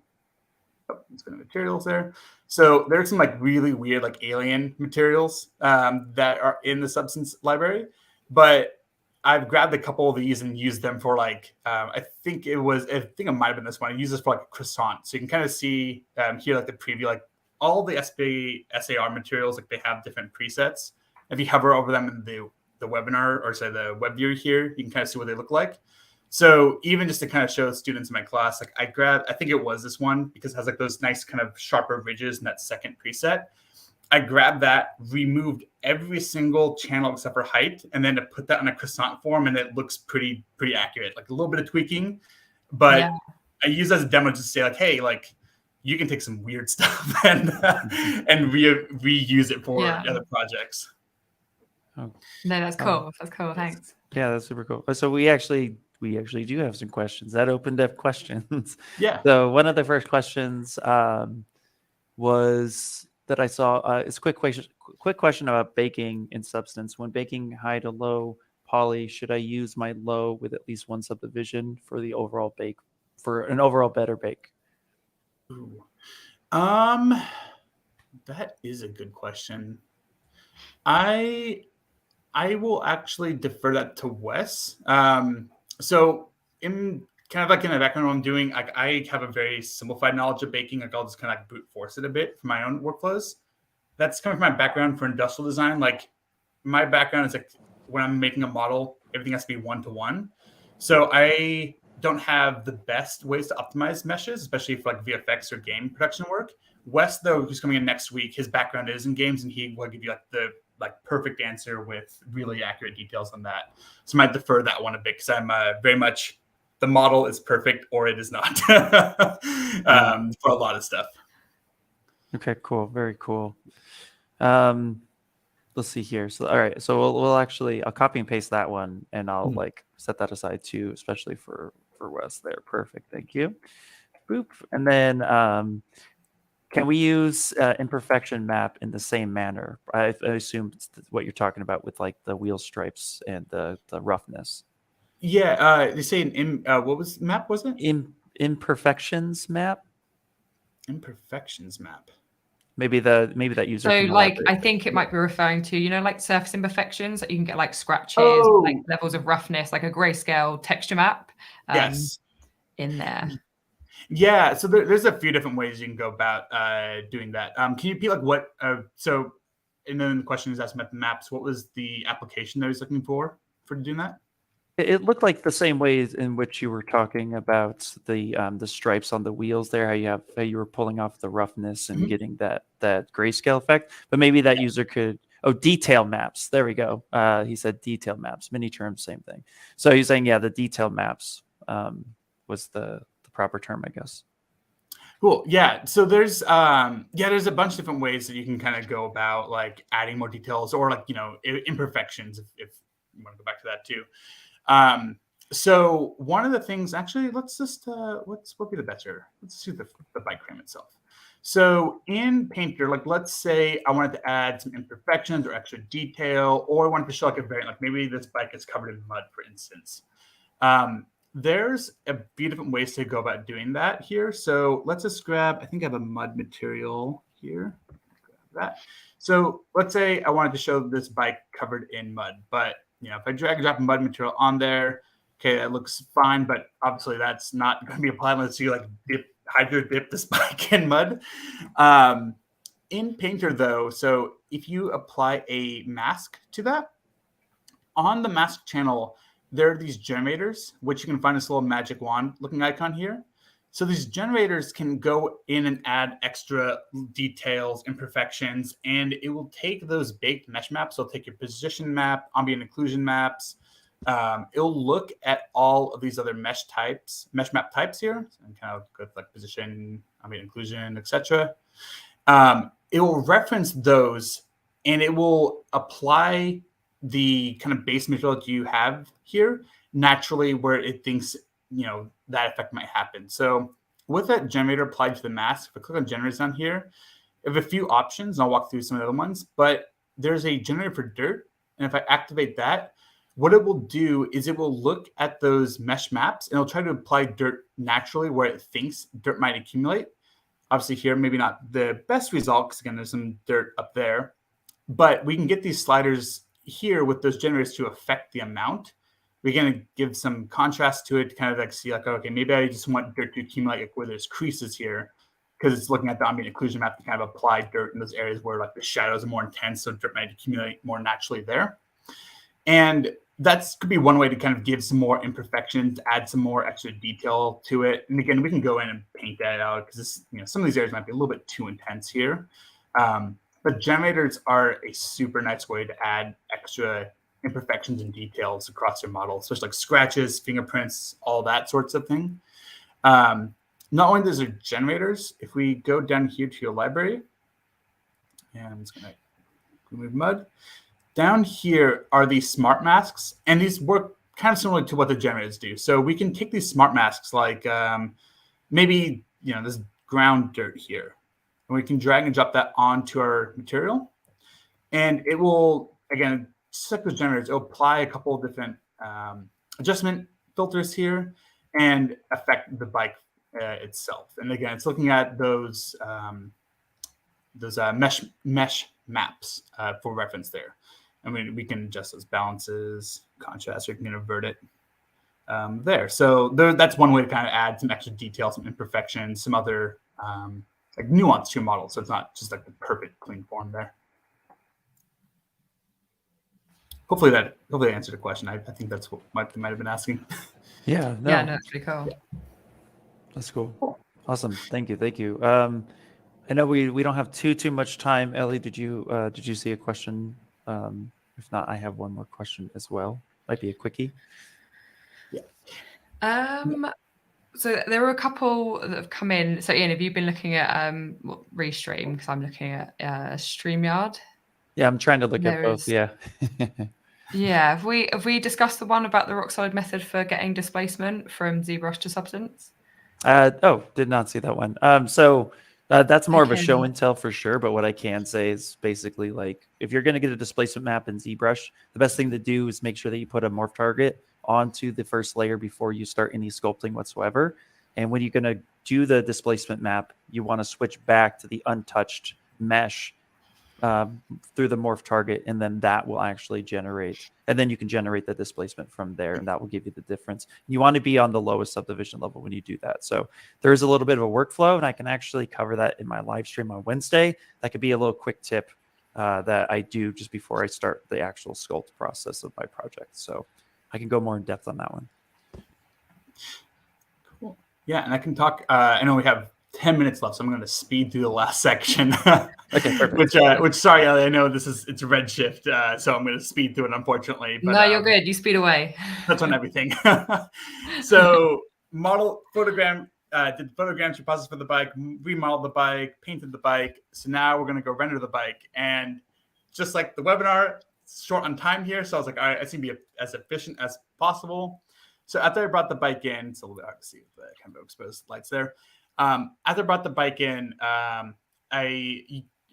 Speaker 3: Oh, it's going to materials there. So there's some like really weird like alien materials that are in the Substance library, but I've grabbed a couple of these and used them for like I think it might have been this one. I use this for like a croissant, so you can kind of see here like the preview, like all the SAR materials, like they have different presets. If you hover over them in the webinar or say the web viewer here, you can kind of see what they look like. So even just to kind of show students in my class, like I think it was this one because it has like those nice kind of sharper ridges in that second preset. I grabbed that, removed every single channel except for height, and then to put that on a croissant form, and it looks pretty accurate. Like a little bit of tweaking, but yeah. I use that as a demo to say like, hey, like you can take some weird stuff and reuse it for other projects.
Speaker 1: Oh. No, that's cool. That's cool. Thanks.
Speaker 2: Yeah, that's super cool. So we actually do have some questions. That opened up questions.
Speaker 3: Yeah.
Speaker 2: So one of the first questions was that I saw. It's a quick question about baking in Substance. When baking high to low poly, should I use my low with at least one subdivision for the overall bake, for an overall better bake?
Speaker 3: Ooh. That is a good question. I will actually defer that to Wes. So in kind of like in the background, what I'm doing, like I have a very simplified knowledge of baking. Like I'll just kind of like brute force it a bit for my own workflows. That's coming from my background for industrial design. Like my background is like when I'm making a model, everything has to be 1-to-1. So I don't have the best ways to optimize meshes, especially for like VFX or game production work. Wes, though, who's coming in next week, his background is in games, and he will give you like the perfect answer with really accurate details on that. So I might defer that one a bit because I'm very much the model is perfect or it is not for a lot of stuff.
Speaker 2: Okay, cool. Very cool. Let's see here. So, all right. So I'll copy and paste that one and I'll like set that aside too, especially for Wes there. Perfect. Thank you. Boop. And then, can we use imperfection map in the same manner? I assume it's what you're talking about with like the wheel stripes and the roughness.
Speaker 3: Yeah, they say what was map? Was it
Speaker 2: imperfections map?
Speaker 3: Imperfections map.
Speaker 2: Maybe that user.
Speaker 1: So like I think it might be referring to, you know, like surface imperfections that you can get like scratches, like levels of roughness, like a grayscale texture map.
Speaker 3: Yes.
Speaker 1: In there.
Speaker 3: Yeah, so there's a few different ways you can go about doing that. Can you repeat like what? So, and then the question is asked about the maps. What was the application that I was looking for doing that?
Speaker 2: It looked like the same ways in which you were talking about the stripes on the wheels there. How you were pulling off the roughness and getting that grayscale effect. But maybe that user could. Oh, detail maps. There we go. He said detail maps. Mini terms, same thing. So he's saying the detail maps was the proper term, I guess.
Speaker 3: Cool. Yeah. So there's a bunch of different ways that you can kind of go about like adding more details or like, you know, imperfections if you want to go back to that too. So one of the things, actually, let's just what would be the better? Let's do the bike frame itself. So in Painter, like let's say I wanted to add some imperfections or extra detail, or I wanted to show like a variant, like maybe this bike is covered in mud, for instance. There's a few different ways to go about doing that here. So let's just grab, I think I have a mud material here. Grab that. So let's say I wanted to show this bike covered in mud, but you know, if I drag and drop a mud material on there, okay, that looks fine, but obviously that's not going to be applied unless you like hydro dip this bike in mud. In Painter though, so if you apply a mask to that, on the mask channel, there are these generators, which you can find this little magic wand looking icon here. So these generators can go in and add extra details, imperfections, and it will take those baked mesh maps. So it'll take your position map, ambient occlusion maps, it'll look at all of these other mesh map types here, and kind of go like position, inclusion, etc. It will reference those, and it will apply the kind of base material that you have here naturally where it thinks that effect might happen. So with that generator applied to the mask, if I click on generators down here, I have a few options, and I'll walk through some of the other ones, but there's a generator for dirt. And if I activate that, what it will do is it will look at those mesh maps, and it'll try to apply dirt naturally where it thinks dirt might accumulate. Obviously here, maybe not the best result, because again, there's some dirt up there, but we can get these sliders here with those generators to affect the amount. We're going to give some contrast to it to kind of like see like, okay, maybe I just want dirt to accumulate like where there's creases here, because it's looking at the ambient occlusion map to kind of apply dirt in those areas where like the shadows are more intense, so dirt might accumulate more naturally there. And that's could be one way to kind of give some more imperfections, add some more extra detail to it. And again, we can go in and paint that out because some of these areas might be a little bit too intense here. But generators are a super nice way to add extra imperfections and details across your model, especially like scratches, fingerprints, all that sorts of thing. Not only those are generators, if we go down here to your library, and I'm just going to remove mud. Down here are these smart masks, and these work kind of similar to what the generators do. So we can take these smart masks like maybe this ground dirt here, and we can drag and drop that onto our material, and it will, again, just like those generators, it'll apply a couple of different adjustment filters here and affect the bike itself. And again, it's looking at those mesh maps for reference there. I mean, we can adjust those balances, contrast, or we can invert it there. So that's one way to kind of add some extra detail, some imperfections, some other like nuance to your model. So it's not just like the perfect clean form there. Hopefully that answered the question. I think that's what Mike might have been asking.
Speaker 2: Yeah, no,
Speaker 1: that's pretty cool.
Speaker 3: Yeah.
Speaker 2: That's cool. Awesome. Thank you. I know we don't have too much time. Elly, did you see a question? If not, I have one more question as well. Might be a quickie.
Speaker 3: Yeah.
Speaker 1: So there were a couple that have come in. So Ian, have you been looking at Restream? Because I'm looking at StreamYard.
Speaker 2: Yeah, I'm trying to look at both. Yeah.
Speaker 1: Yeah. Have we discussed the one about the rock solid method for getting displacement from ZBrush to Substance?
Speaker 2: Did not see that one. So that's more of a show and tell for sure. But what I can say is basically like if you're going to get a displacement map in ZBrush, the best thing to do is make sure that you put a morph target onto the first layer before you start any sculpting whatsoever. And when you're going to do the displacement map, you want to switch back to the untouched mesh through the morph target, and then that will actually generate, and then you can generate the displacement from there, and that will give you the difference. You want to be on the lowest subdivision level when you do that. So there is a little bit of a workflow, and I can actually cover that in my live stream on Wednesday. That could be a little quick tip that I do just before I start the actual sculpt process of my project. So I can go more in depth on that one.
Speaker 3: Cool. Yeah, and I can talk. I know we have 10 minutes left, so I'm going to speed through the last section.
Speaker 2: Okay, perfect.
Speaker 3: Which sorry, Elly, I know it's Redshift, so I'm going to speed through it, unfortunately. But,
Speaker 1: no, you're good. You speed away.
Speaker 3: That's on everything. So model photogram, did the photogrammetry process for the bike, remodeled the bike, painted the bike. So now we're going to go render the bike. And just like the webinar, it's short on time here. So I was like, all right, I need to be as efficient as possible. So after I brought the bike in, it's a little bit hard to see the kind of exposed lights there. After I brought the bike in, I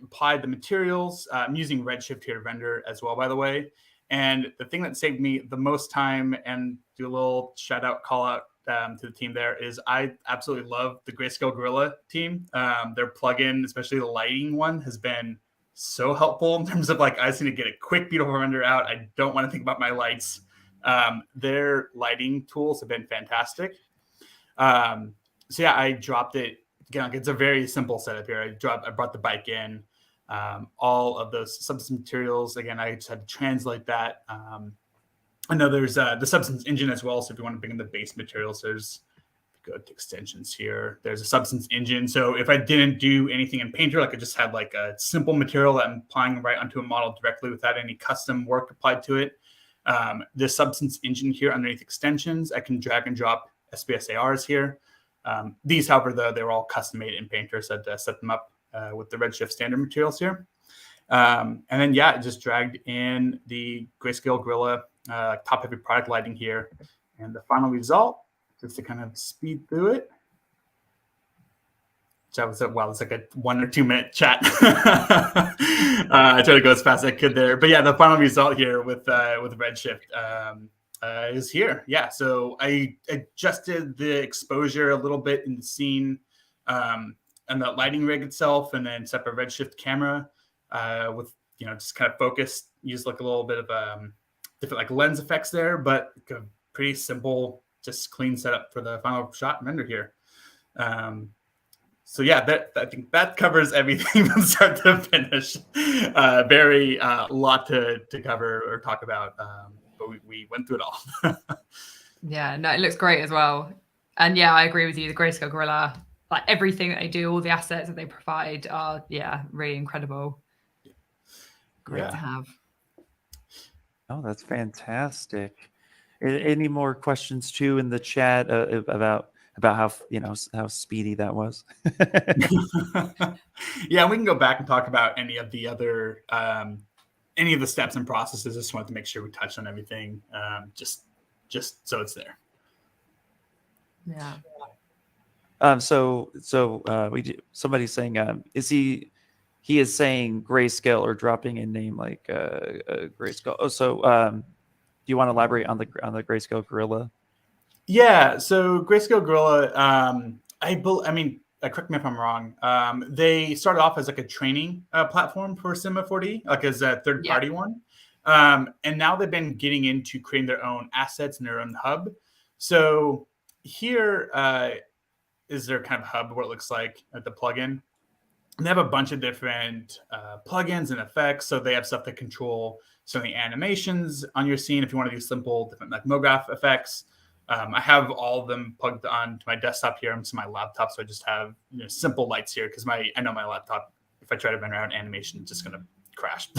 Speaker 3: applied the materials. I'm using Redshift here to render as well, by the way. And the thing that saved me the most time, and do a little shout out, call out to the team there, is I absolutely love the Grayscale Gorilla team. Their plugin, especially the lighting one, has been so helpful in terms of like, I just need to get a quick, beautiful render out. I don't want to think about my lights. Their lighting tools have been fantastic. So yeah, I dropped it. Again, it's a very simple setup here. I brought the bike in, all of those substance materials. Again, I just had to translate that. I know there's the substance engine as well. So if you want to bring in the base materials, there's good extensions here. There's a substance engine. So if I didn't do anything in Painter, like I just had like a simple material that I'm applying right onto a model directly without any custom work applied to it, This Substance engine here underneath extensions, I can drag and drop SPSARs here. These, however, though, they were all custom made in Painter, so I had to set them up with the Redshift standard materials here. And then, yeah, I just dragged in the Grayscale Gorilla top-heavy product lighting here. And the final result, just to kind of speed through it. That was wow, it's like a 1 or 2 minute chat. I tried to go as fast as I could there, but yeah, the final result here with Redshift is here. Yeah, so I adjusted the exposure a little bit in the scene and the lighting rig itself, and then set up a Redshift camera with just kind of focused, use like a little bit of different like lens effects there, but a pretty simple, just clean setup for the final shot and render here. So yeah, I think that covers everything from start to finish. Very lot to cover or talk about, but we went through it all.
Speaker 1: Yeah, no, it looks great as well. And yeah, I agree with you. The Grayscale Gorilla, like everything that they do, all the assets that they provide are, really incredible. Great to have.
Speaker 2: Oh, that's fantastic. Any more questions too in the chat about how speedy that was?
Speaker 3: Yeah, we can go back and talk about any of the other any of the steps and processes. I just wanted to make sure we touched on everything, just so it's there.
Speaker 1: Yeah.
Speaker 2: Somebody's saying, he is saying Grayscale or dropping a name like Grayscale. Oh, so do you want to elaborate on the Grayscale Gorilla?
Speaker 3: Yeah, so Grayscale Gorilla, I mean, correct me if I'm wrong. They started off as like a training platform for Cinema 4D, like as a third-party one, and now they've been getting into creating their own assets and their own hub. So here is their kind of hub, what it looks like at the plugin. And they have a bunch of different plugins and effects. So they have stuff that control some of the animations on your scene if you want to do simple different like MoGraph effects. I have all of them plugged onto my desktop here. I'm to my laptop, so I just have simple lights here because I know my laptop, if I try to render out animation, it's just going to crash.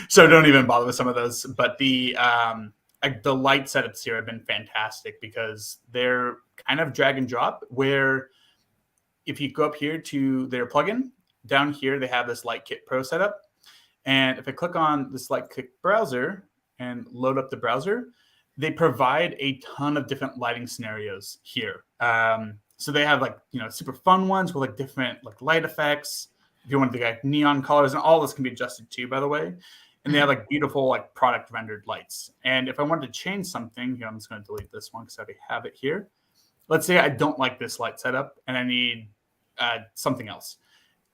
Speaker 3: So don't even bother with some of those. But the light setups here have been fantastic because they're kind of drag and drop, where if you go up here to their plugin, down here they have this Light Kit Pro setup. And if I click on this Light Kit browser and load up the browser, they provide a ton of different lighting scenarios here. So they have super fun ones with different light effects. If you want to do neon colors, and all this can be adjusted too, by the way. And they have beautiful product rendered lights. And if I wanted to change something, here, I'm just going to delete this one because I already have it here. Let's say I don't like this light setup and I need something else.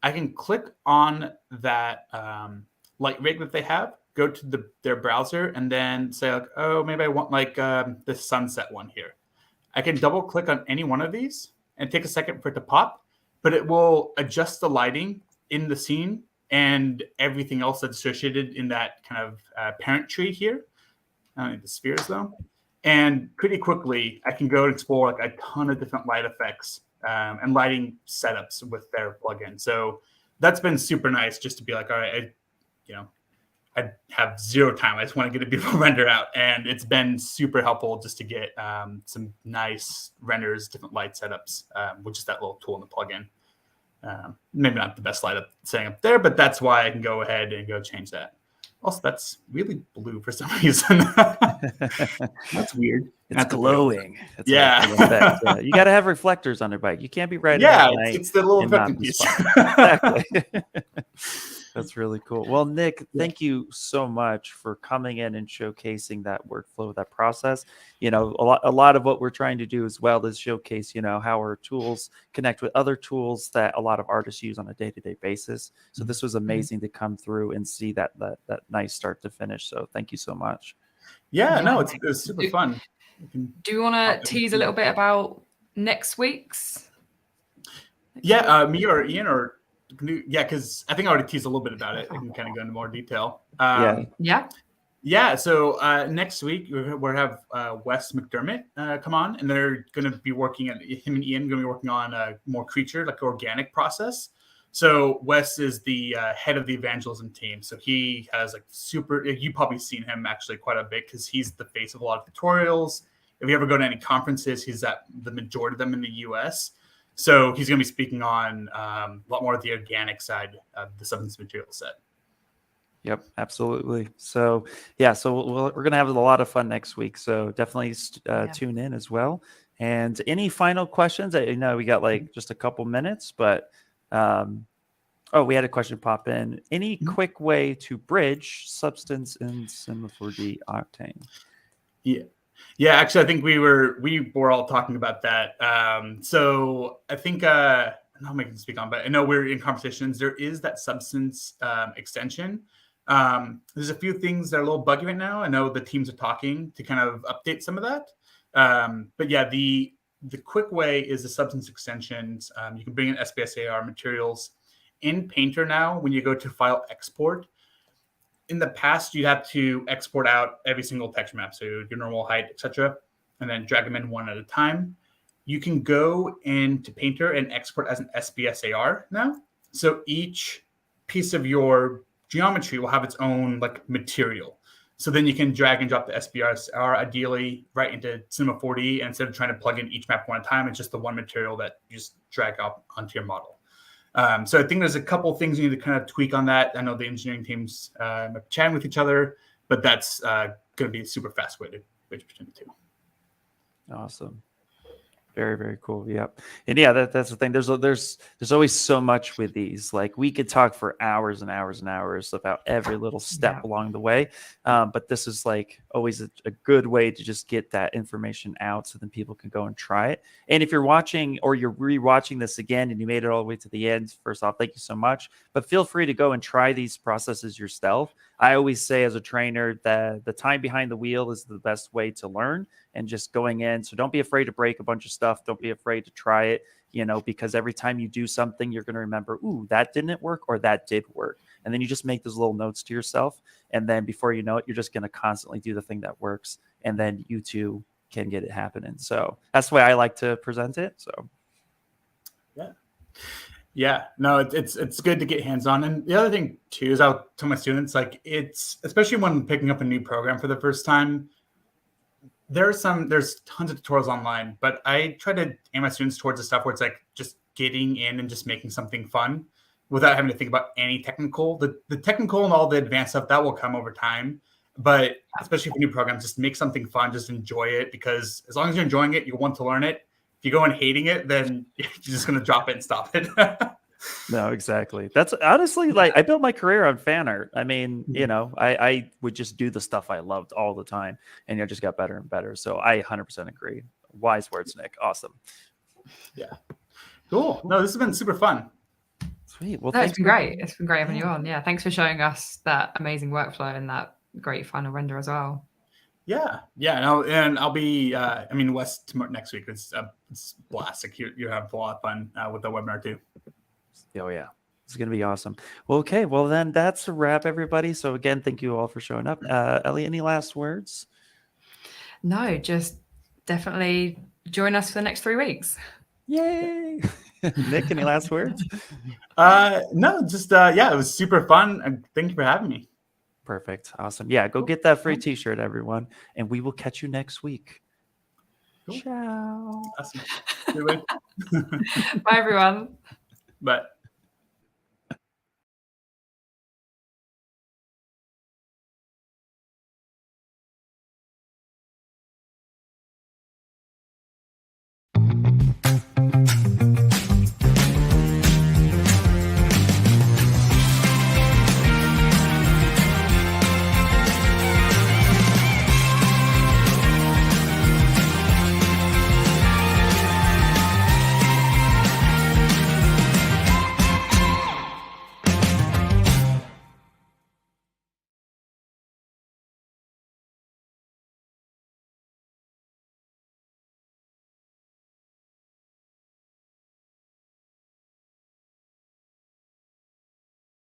Speaker 3: I can click on that light rig that they have, go to their browser, and then say oh, maybe I want this sunset one here. I can double click on any one of these and take a second for it to pop, but it will adjust the lighting in the scene and everything else that's associated in that kind of parent tree here. I don't need the spheres though. And pretty quickly, I can go and explore a ton of different light effects and lighting setups with their plugin. So that's been super nice just to be all right, I have zero time. I just want to get a beautiful render out. And it's been super helpful just to get some nice renders, different light setups, which is that little tool in the plugin. Maybe not the best light up setting up there, but that's why I can go ahead and go change that. Also, that's really blue for some reason. That's weird.
Speaker 2: It's glowing. It's
Speaker 3: yeah.
Speaker 2: You got to have reflectors on your bike. You can't be riding.
Speaker 3: Yeah, it's the little effect piece.
Speaker 2: Exactly. That's really cool. Well, Nick, thank you so much for coming in and showcasing that workflow, that process. A lot of what we're trying to do as well is showcase, how our tools connect with other tools that a lot of artists use on a day-to-day basis. So this was amazing to come through and see that nice start to finish. So thank you so much.
Speaker 3: Yeah, no, it was super fun.
Speaker 1: Do you want to tease a little bit about next week's?
Speaker 3: Yeah, me or Ian or... Yeah, because I think I already teased a little bit about it. I can kind of go into more detail. Yeah. So next week we'll have Wes McDermott come on, and they're going to be working him and Ian going to be working on a more creature, organic process. So Wes is the head of the evangelism team. So he has like you've probably seen him actually quite a bit because he's the face of a lot of tutorials. If you ever go to any conferences, he's at the majority of them in the US. So he's going to be speaking on a lot more of the organic side of the substance material set.
Speaker 2: Yep, absolutely. So yeah, so we're going to have a lot of fun next week. So definitely tune in as well. And any final questions? I know we got like just a couple minutes, but we had a question pop in. Any quick way to bridge Substance in Cinema 4D Octane?
Speaker 3: Yeah. Actually, I think we were all talking about that. So I think I'm not making speak on, but I know we're in conversations. There is that Substance extension. There's a few things that are a little buggy right now. I know the teams are talking to kind of update some of that. But yeah, the quick way is the Substance extensions. You can bring in SBSAR materials in Painter now. When you go to File Export, in the past you have to export out every single texture map, so your normal height, etc., and then drag them in one at a time. You can go into Painter and export as an SBSAR now. So each piece of your geometry will have its own like material. So then you can drag and drop the SBSR ideally right into Cinema 4D, and instead of trying to plug in each map one at a time, it's just the one material that you just drag up onto your model. So I think there's a couple things you need to kind of tweak on that. I know the engineering teams are chatting with each other, but that's going to be a super fast way to bridge between the two.
Speaker 2: Awesome. Very, very cool. Yep. And yeah, that's the thing. There's always so much with these. Like we could talk for hours and hours and hours about every little step along the way. But this is like always a good way to just get that information out so then people can go and try it. And if you're watching or you're rewatching this again and you made it all the way to the end, first off, thank you so much. But feel free to go and try these processes yourself. I always say as a trainer that the time behind the wheel is the best way to learn, and just going in. So don't be afraid to break a bunch of stuff. Don't be afraid to try it, because every time you do something, you're going to remember, ooh, that didn't work or that did work. And then you just make those little notes to yourself. And then before you know it, you're just going to constantly do the thing that works. And then you too can get it happening. So that's the way I like to present it. So
Speaker 3: yeah, no, it's good to get hands-on. And the other thing too is I'll tell my students, like, it's especially when picking up a new program for the first time, there's tons of tutorials online, but I try to aim my students towards the stuff where it's like just getting in and just making something fun without having to think about any technical. The technical and all the advanced stuff that will come over time, but especially for new programs, just make something fun, just enjoy it, because as long as you're enjoying it, you want to learn it. If you go in hating it, then you're just going to drop it and stop it.
Speaker 2: No, exactly. That's honestly like I built my career on fan art. I mean, I would just do the stuff I loved all the time, and it just got better and better. So I 100% agree. Wise words, Nick. Awesome.
Speaker 3: Yeah. Cool. No, this has been super fun.
Speaker 2: Sweet. Well,
Speaker 1: it's been great. It's been great having you on. Yeah. Thanks for showing us that amazing workflow and that great final render as well.
Speaker 3: Yeah. And I'll be, Wes next week. It's blast. Like you have a lot of fun with the webinar too.
Speaker 2: Oh yeah, it's gonna be awesome. Well, okay, well then that's a wrap, everybody. So again, thank you all for showing up. Elly, any last words?
Speaker 1: No, just definitely join us for the next 3 weeks.
Speaker 2: Yay! Nick, any last words?
Speaker 3: No, just it was super fun, and thank you for having me.
Speaker 2: Perfect, awesome. Yeah, go get that free T-shirt, everyone, and we will catch you next week. Cool. Ciao.
Speaker 3: Awesome.
Speaker 1: Bye, everyone.
Speaker 3: Bye.